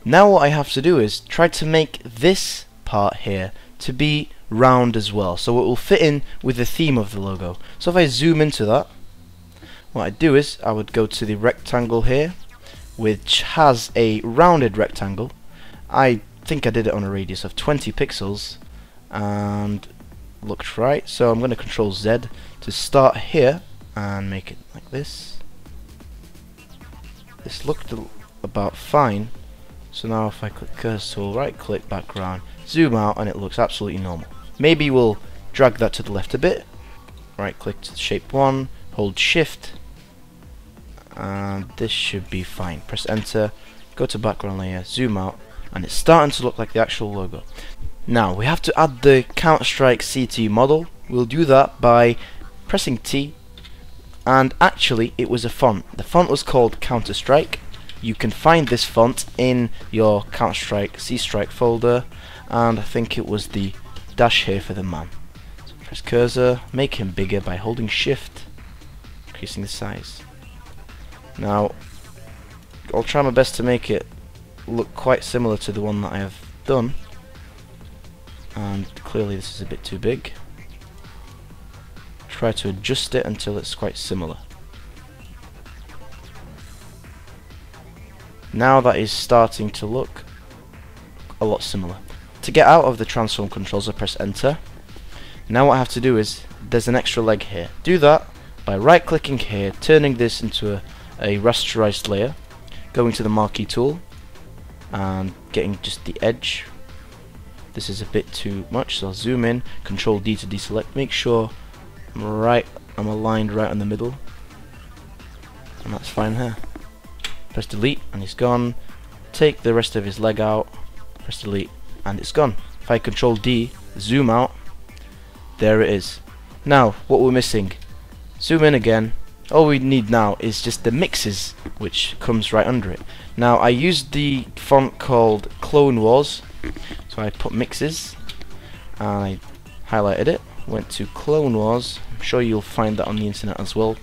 Now what I have to do is try to make this part here to be round as well, so it will fit in with the theme of the logo. So if I zoom into that, what I do is I would go to the rectangle here, which has a rounded rectangle. I think I did it on a radius of 20 pixels and looked right, so I'm going to Control Z to start here and make it like this. This looked about fine, so now if I click cursor tool, right click background, zoom out, and it looks absolutely normal. Maybe we'll drag that to the left a bit, right click to shape 1, hold shift, and this should be fine. Press enter, go to background layer, zoom out, and it's starting to look like the actual logo. Now we have to add the Counter-Strike CT model. We'll do that by pressing T, and actually it was a font. The font was called Counter-Strike. You can find this font in your Counter-Strike C-Strike folder, and I think it was the dash here for the man. So press cursor, make him bigger by holding shift, increasing the size. Now I'll try my best to make it look quite similar to the one that I have done, and clearly this is a bit too big. Try to adjust it until it's quite similar. Now that is starting to look a lot similar. To get out of the transform controls, I press enter. Now what I have to do is, there's an extra leg here. Do that by right clicking here, turning this into a rasterized layer, going to the marquee tool and getting just the edge. This is a bit too much, so I'll zoom in, Control D to deselect, make sure I'm aligned right in the middle, and that's fine here. Press delete and it's gone. Take the rest of his leg out, press delete, and it's gone. If I Control D, zoom out, there it is. Now what we're missing, zoom in again. All we need now is just the mixes, which comes right under it. Now I used the font called Clone Wars, so I put mixes and I highlighted it, went to Clone Wars. I'm sure you'll find that on the internet as well.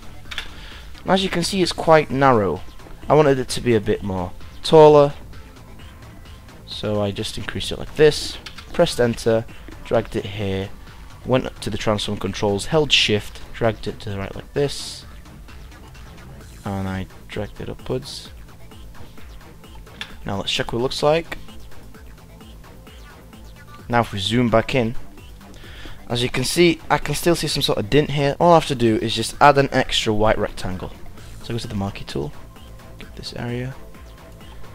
As you can see, it's quite narrow. I wanted it to be a bit more taller, so I just increased it like this, pressed enter, dragged it here, went up to the transform controls, held shift, dragged it to the right like this, and I dragged it upwards. Now let's check what it looks like. Now if we zoom back in, as you can see, I can still see some sort of dint here. All I have to do is just add an extra white rectangle. So go to the marquee tool, get this area,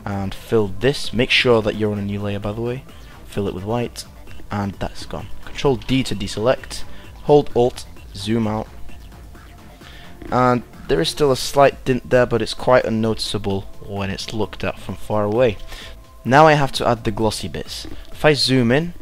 and fill this. Make sure that you're on a new layer, by the way. Fill it with white, and that's gone. Control D to deselect, hold Alt, zoom out, and there is still a slight dint there, but it's quite unnoticeable when it's looked at from far away. Now I have to add the glossy bits. If I zoom in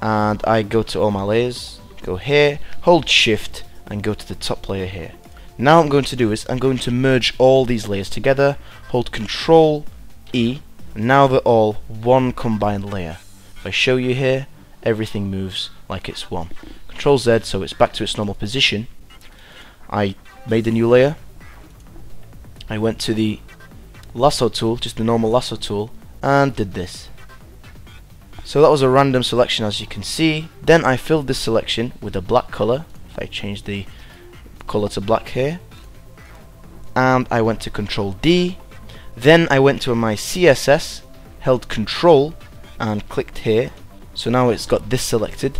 and I go to all my layers, go here, hold shift and go to the top layer here. Now what I'm going to do is I'm going to merge all these layers together, hold Control E, and now they're all one combined layer. If I show you here, everything moves like it's one. Control Z so it's back to its normal position. I made a new layer. I went to the lasso tool, just the normal lasso tool, and did this. So that was a random selection, as you can see. Then I filled this selection with a black color. If I change the color to black here, and I went to Control D. Then I went to my CSS, held Control and clicked here, so now it's got this selected.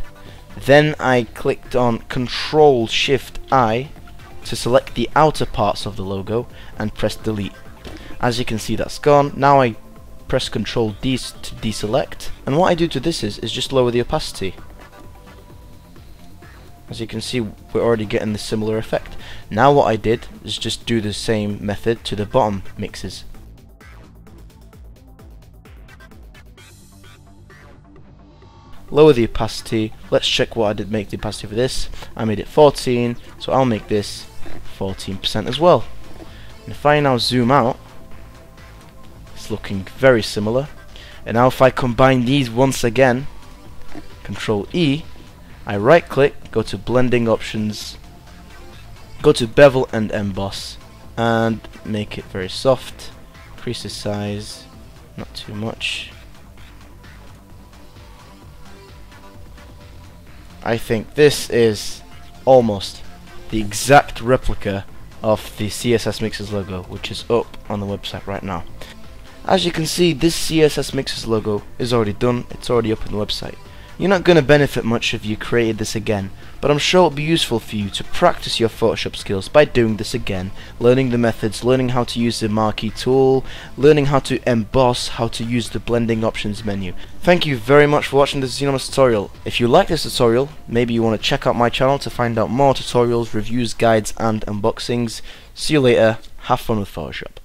Then I clicked on Control Shift I to select the outer parts of the logo and press delete. As you can see, that's gone. Now I press Control D to deselect, and what I do to this is just lower the opacity. As you can see, we're already getting the similar effect. Now what I did is just do the same method to the bottom mixes. Lower the opacity. Let's check what I did make the opacity for this. I made it 14, so I'll make this 14% as well. And if I now zoom out, it's looking very similar. And now if I combine these once again, Control E, I right click, go to blending options, go to bevel and emboss, and make it very soft, increase the size, not too much. I think this is almost the exact replica of the CSSmixes logo, which is up on the website right now. As you can see, this CSSmixes logo is already done, it's already up on the website. You're not going to benefit much if you created this again, but I'm sure it'll be useful for you to practice your Photoshop skills by doing this again, learning the methods, learning how to use the marquee tool, learning how to emboss, how to use the blending options menu. Thank you very much for watching this XeNOmEX tutorial. If you like this tutorial, maybe you want to check out my channel to find out more tutorials, reviews, guides and unboxings. See you later, have fun with Photoshop.